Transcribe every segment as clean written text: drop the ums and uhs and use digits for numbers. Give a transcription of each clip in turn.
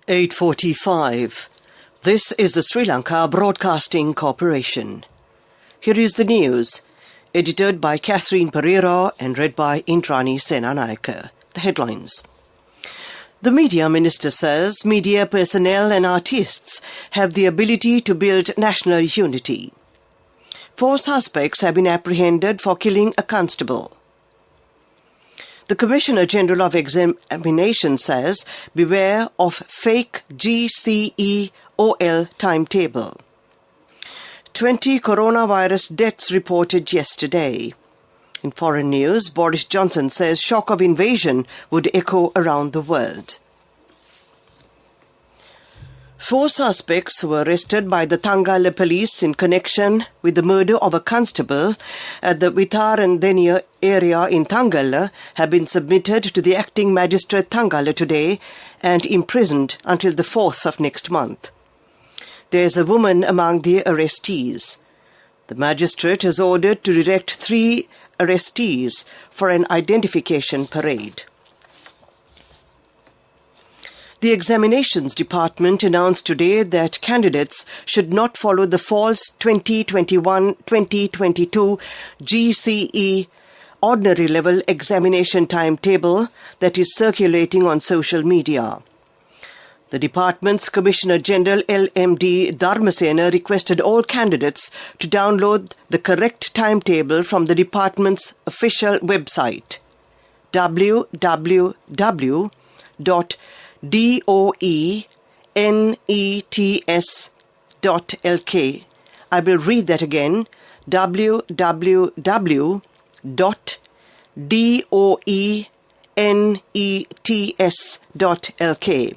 8:45. This is the Sri Lanka Broadcasting Corporation. Here is the news, edited by Catherine Pereira and read by Indrani Senanayake. The headlines. The Media Minister says media personnel and artists have the ability to build national unity. 4 suspects have been apprehended for killing a constable. The Commissioner General of Examination says, beware of fake GCEOL timetable. 20 coronavirus deaths reported yesterday. In foreign news, Boris Johnson says shock of invasion would echo around the world. 4 suspects were arrested by the Tangala police in connection with the murder of a constable at the Vitarandeniya area in Tangala have been submitted to the acting magistrate Tangala today and imprisoned until the 4th of next month. There is a woman among the arrestees. The magistrate has ordered to direct 3 arrestees for an identification parade. The Examinations Department announced today that candidates should not follow the false 2021-2022 GCE ordinary level examination timetable that is circulating on social media. The department's Commissioner General LMD Dharmasena requested all candidates to download the correct timetable from the department's official website, www.doenets.lk. I will read that again, www.doenets.lk.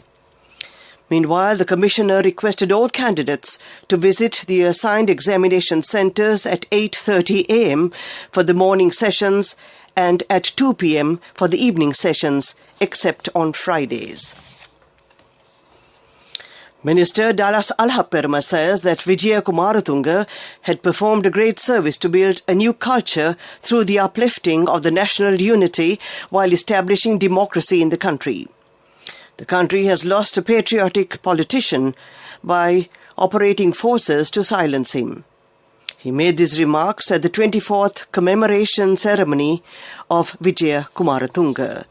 Meanwhile, the Commissioner requested all candidates to visit the assigned examination centres at 8:30 a.m. for the morning sessions and at 2 p.m. for the evening sessions, except on Fridays. Minister Dallas Alhapperma says that Vijaya Kumaratunga had performed a great service to build a new culture through the uplifting of the national unity while establishing democracy in the country. The country has lost a patriotic politician by operating forces to silence him. He made these remarks at the 24th commemoration ceremony of Vijaya Kumaratunga.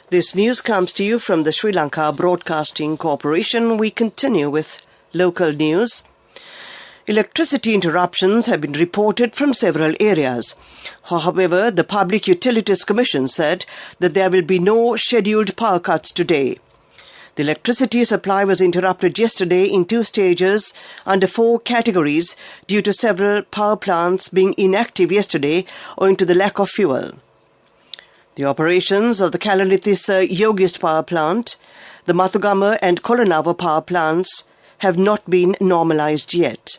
This news comes to you from the Sri Lanka Broadcasting Corporation. We continue with local news. Electricity interruptions have been reported from several areas. However, the Public Utilities Commission said that there will be no scheduled power cuts today. The electricity supply was interrupted yesterday in 2 stages under 4 categories due to several power plants being inactive yesterday owing to the lack of fuel. The operations of the Kalanithisa Yogist power plant, the Mathugama and Kolanava power plants have not been normalized yet.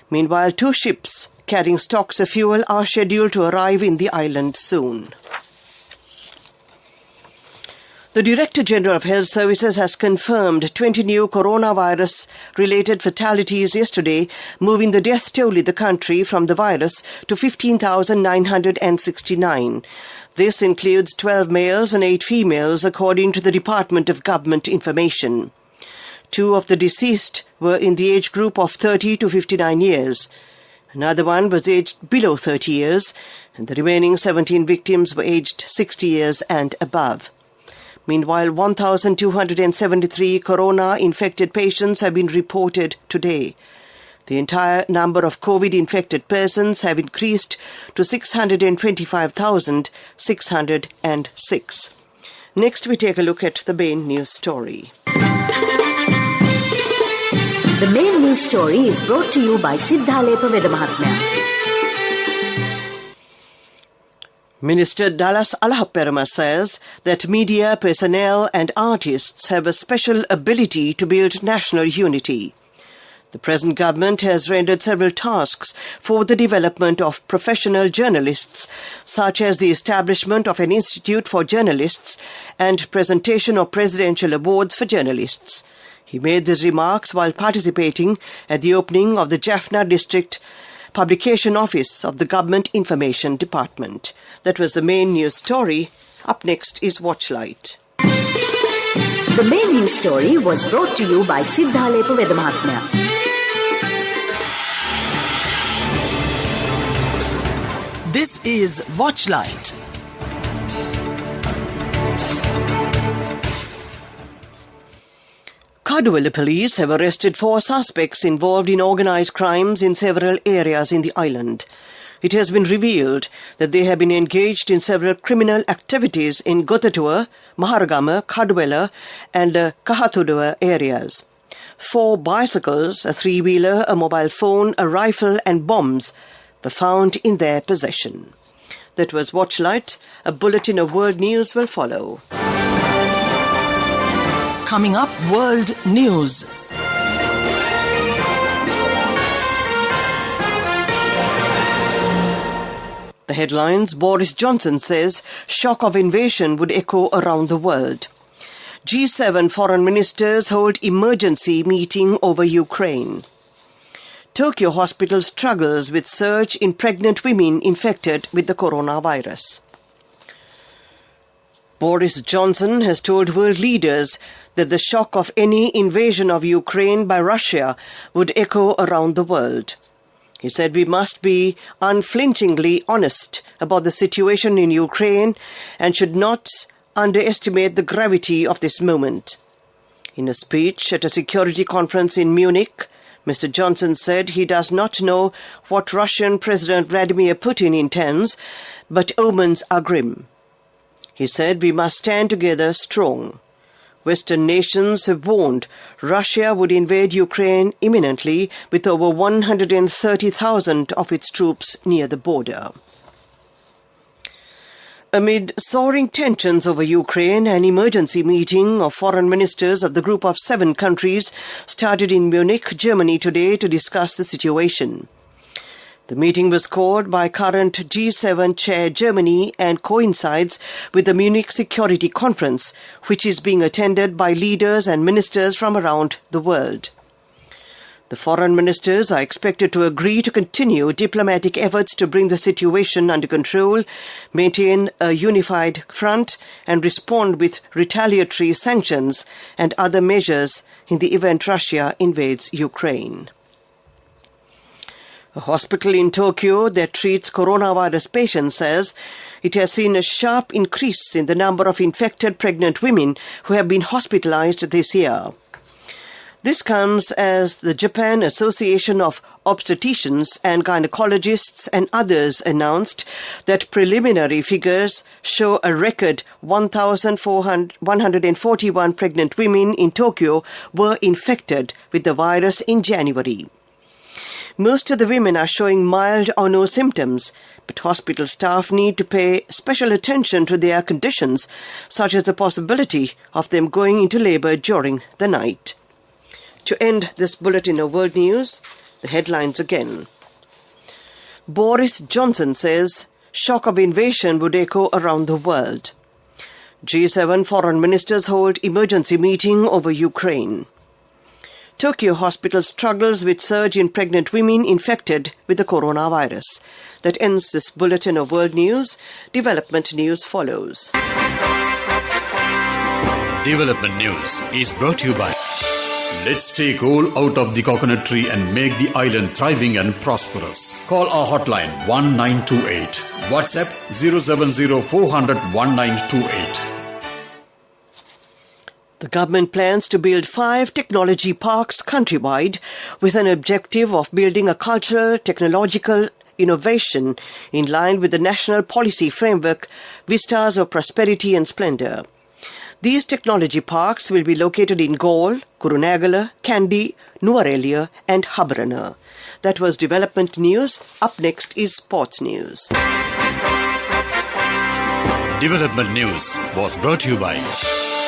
Meanwhile, 2 ships carrying stocks of fuel are scheduled to arrive in the island soon. The Director General of Health Services has confirmed 20 new coronavirus-related fatalities yesterday, moving the death toll in the country from the virus to 15,969. This includes 12 males and 8 females, according to the Department of Government Information. 2 of the deceased were in the age group of 30 to 59 years. Another one was aged below 30 years, and the remaining 17 victims were aged 60 years and above. Meanwhile, 1,273 corona-infected patients have been reported today. The entire number of COVID-infected persons have increased to 625,606. Next, we take a look at the main news story. The main news story is brought to you by Siddhalepa Vedamahatmya. Minister Dallas Alhapperma says that media personnel and artists have a special ability to build national unity. The present government has rendered several tasks for the development of professional journalists, such as the establishment of an institute for journalists and presentation of presidential awards for journalists. He made these remarks while participating at the opening of the Jaffna District Publication Office of the Government Information Department. That was the main news story. Up next is Watchlight. The main news story was brought to you by Siddhalepa Vedamahatmya. This is Watchlight. Kadwala police have arrested 4 suspects involved in organised crimes in several areas in the island. It has been revealed that they have been engaged in several criminal activities in Gotatua, Maharagama, Kadwala and Kahathuduwa areas. 4 bicycles, a 3-wheeler, a mobile phone, a rifle and bombs were found in their possession. That was Watchlight. A bulletin of world news will follow. Coming up, World News. The headlines: Boris Johnson says shock of invasion would echo around the world. G7 foreign ministers hold emergency meeting over Ukraine. Tokyo hospital struggles with surge in pregnant women infected with the coronavirus. Boris Johnson has told world leaders that the shock of any invasion of Ukraine by Russia would echo around the world. He said we must be unflinchingly honest about the situation in Ukraine and should not underestimate the gravity of this moment. In a speech at a security conference in Munich, Mr. Johnson said he does not know what Russian President Vladimir Putin intends, but omens are grim. He said we must stand together strong. Western nations have warned Russia would invade Ukraine imminently with over 130,000 of its troops near the border. Amid soaring tensions over Ukraine, an emergency meeting of foreign ministers of the group of 7 countries started in Munich, Germany today to discuss the situation. The meeting was called by current G7 chair Germany and coincides with the Munich Security Conference, which is being attended by leaders and ministers from around the world. The foreign ministers are expected to agree to continue diplomatic efforts to bring the situation under control, maintain a unified front, and respond with retaliatory sanctions and other measures in the event Russia invades Ukraine. A hospital in Tokyo that treats coronavirus patients says it has seen a sharp increase in the number of infected pregnant women who have been hospitalized this year. This comes as the Japan Association of Obstetricians and Gynecologists and others announced that preliminary figures show a record 1,141 pregnant women in Tokyo were infected with the virus in January. Most of the women are showing mild or no symptoms, but hospital staff need to pay special attention to their conditions, such as the possibility of them going into labor during the night. To end this bulletin of world news, the headlines again. Boris Johnson says shock of invasion would echo around the world. G7 foreign ministers hold emergency meeting over Ukraine. Tokyo hospital struggles with surge in pregnant women infected with the coronavirus. That ends this bulletin of world news. Development news follows. Development news is brought to you by Let's take coal out of the coconut tree and make the island thriving and prosperous. Call our hotline 1928. WhatsApp 070 400 1928. The government plans to build 5 technology parks countrywide with an objective of building a cultural, technological innovation in line with the national policy framework Vistas of Prosperity and Splendor. These technology parks will be located in Galle, Kurunegala, Kandy, Nuwara and Habrana. That was development news. Up next is sports news. Development news was brought to you by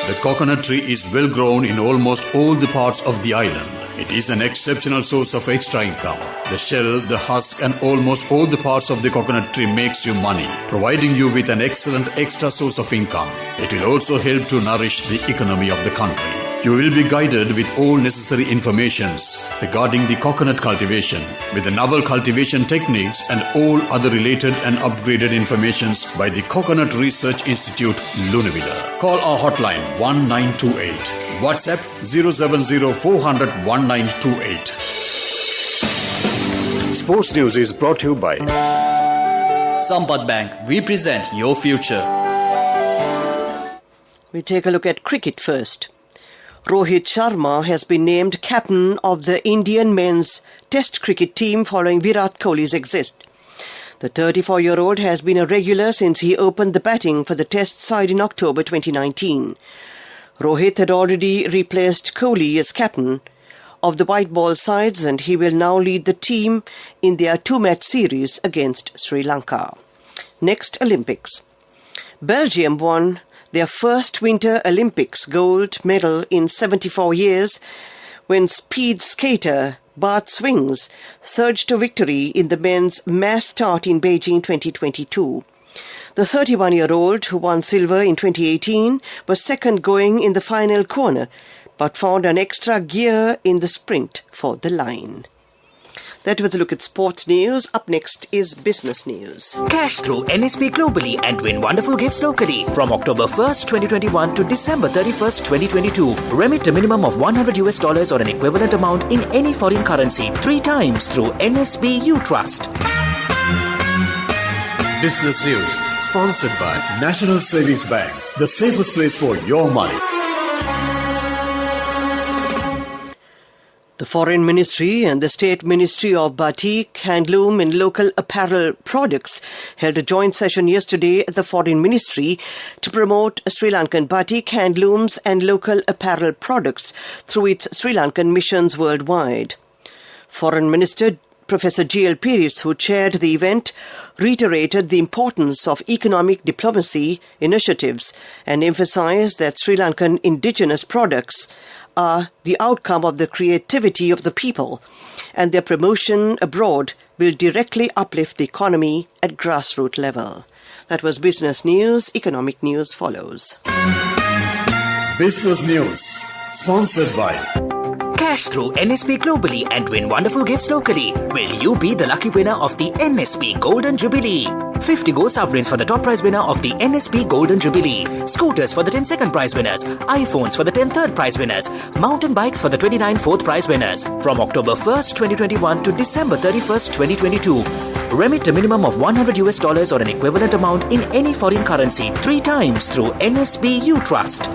the coconut tree is well grown in almost all the parts of the island. It is an exceptional source of extra income. The shell, the husk and almost all the parts of the coconut tree makes you money, providing you with an excellent extra source of income. It will also help to nourish the economy of the country. You will be guided with all necessary informations regarding the coconut cultivation, with the novel cultivation techniques and all other related and upgraded informations by the Coconut Research Institute, Lunavilla. Call our hotline 1928. WhatsApp 070-400-1928. Sports News is brought to you by Sampath Bank. We present your future. We take a look at cricket first. Rohit Sharma has been named captain of the Indian men's Test cricket team following Virat Kohli's exit. The 34-year-old has been a regular since he opened the batting for the Test side in October 2019. Rohit had already replaced Kohli as captain of the white ball sides, and he will now lead the team in their two-match series against Sri Lanka. Next, Olympics. Belgium won their first Winter Olympics gold medal in 74 years when speed skater Bart Swings surged to victory in the men's mass start in Beijing 2022. The 31-year-old, who won silver in 2018, was second going in the final corner, but found an extra gear in the sprint for the line. That was a look at sports news. Up next is business news. Cash through NSP globally and win wonderful gifts locally. From October 1st, 2021 to December 31st, 2022. Remit a minimum of $100 or an equivalent amount in any foreign currency 3 times through NSP You Trust. Business News, sponsored by National Savings Bank, the safest place for your money. The Foreign Ministry and the State Ministry of Batik, Handloom and Local Apparel Products held a joint session yesterday at the Foreign Ministry to promote Sri Lankan batik, handlooms and local apparel products through its Sri Lankan missions worldwide. Foreign Minister Professor G.L. Piris, who chaired the event, reiterated the importance of economic diplomacy initiatives and emphasized that Sri Lankan indigenous products are the outcome of the creativity of the people, and their promotion abroad will directly uplift the economy at grassroots level. That was business news. Economic news follows. Business News, sponsored by Cash through NSP globally and win wonderful gifts locally. Will you be the lucky winner of the NSP Golden Jubilee? 50 gold sovereigns for the top prize winner of the NSP Golden Jubilee. Scooters for the 10 second prize winners. iPhones for the 10 third prize winners. Mountain bikes for the 29 fourth prize winners. From October 1st, 2021 to December 31st, 2022. Remit a minimum of $100 or an equivalent amount in any foreign currency 3 times through NSP You Trust.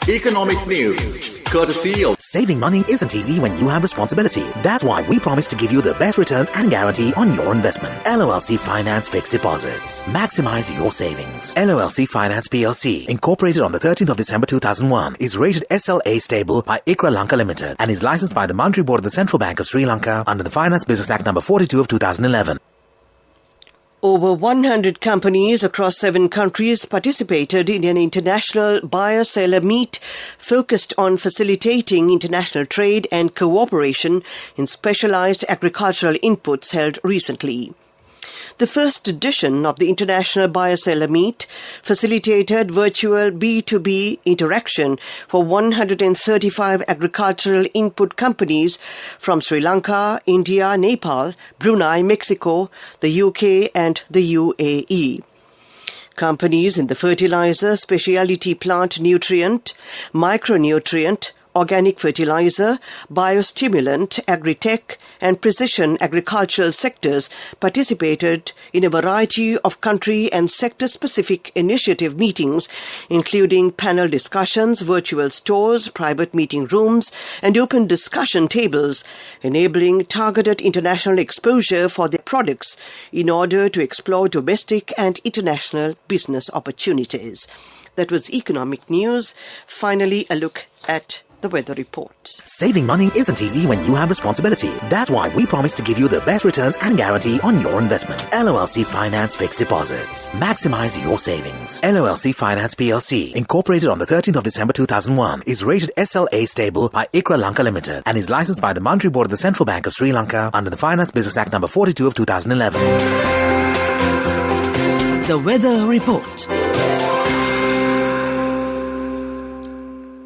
Economic news, courtesy of Saving money isn't easy when you have responsibility. That's why we promise to give you the best returns and guarantee on your investment. LOLC Finance Fixed Deposits. Maximize your savings. LOLC Finance PLC, incorporated on the 13th of December 2001, is rated SLA stable by ICRA Lanka Limited and is licensed by the Monetary Board of the Central Bank of Sri Lanka under the Finance Business Act No. 42 of 2011. Over 100 companies across 7 countries participated in an international buyer-seller meet focused on facilitating international trade and cooperation in specialized agricultural inputs held recently. The first edition of the International Buyer-Seller Meet facilitated virtual B2B interaction for 135 agricultural input companies from Sri Lanka, India, Nepal, Brunei, Mexico, the UK and the UAE. Companies in the fertilizer, specialty plant nutrient, micronutrient, organic fertilizer, biostimulant, agri-tech and precision agricultural sectors participated in a variety of country and sector-specific initiative meetings, including panel discussions, virtual stores, private meeting rooms and open discussion tables, enabling targeted international exposure for their products in order to explore domestic and international business opportunities. That was economic news. Finally, a look at the weather report. Saving money isn't easy when you have responsibility. That's why we promise to give you the best returns and guarantee on your investment. LOLC Finance Fixed Deposits. Maximize your savings. LOLC Finance PLC, incorporated on the 13th of December 2001, is rated SLA stable by ICRA Lanka Limited and is licensed by the Monetary Board of the Central Bank of Sri Lanka under the Finance Business Act No. 42 of 2011. The weather report.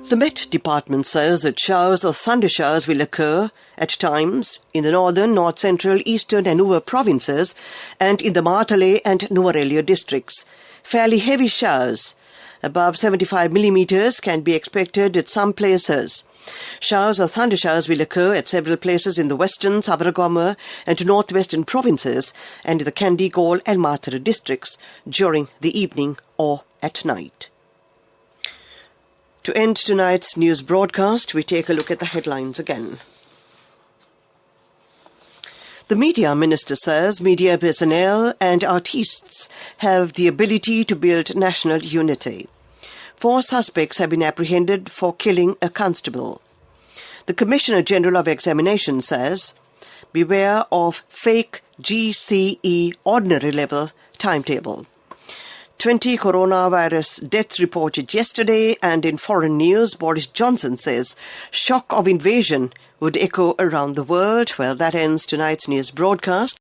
The Met Department says that showers or thundershowers will occur at times in the northern, north central, eastern and Nuwa provinces and in the Matale and Nuwara districts. Fairly heavy showers Above 75 millimeters can be expected at some places. Showers or thunder showers will occur at several places in the western, Sabaragama and northwestern provinces and in the Kandy, Galle and Mathura districts during the evening or at night. To end tonight's news broadcast, we take a look at the headlines again. The media minister says media personnel and artists have the ability to build national unity. 4 suspects have been apprehended for killing a constable. The Commissioner General of Examination says, beware of fake GCE ordinary level timetable. 20 coronavirus deaths reported yesterday, and in foreign news, Boris Johnson says shock of invasion would echo around the world. Well, that ends tonight's news broadcast.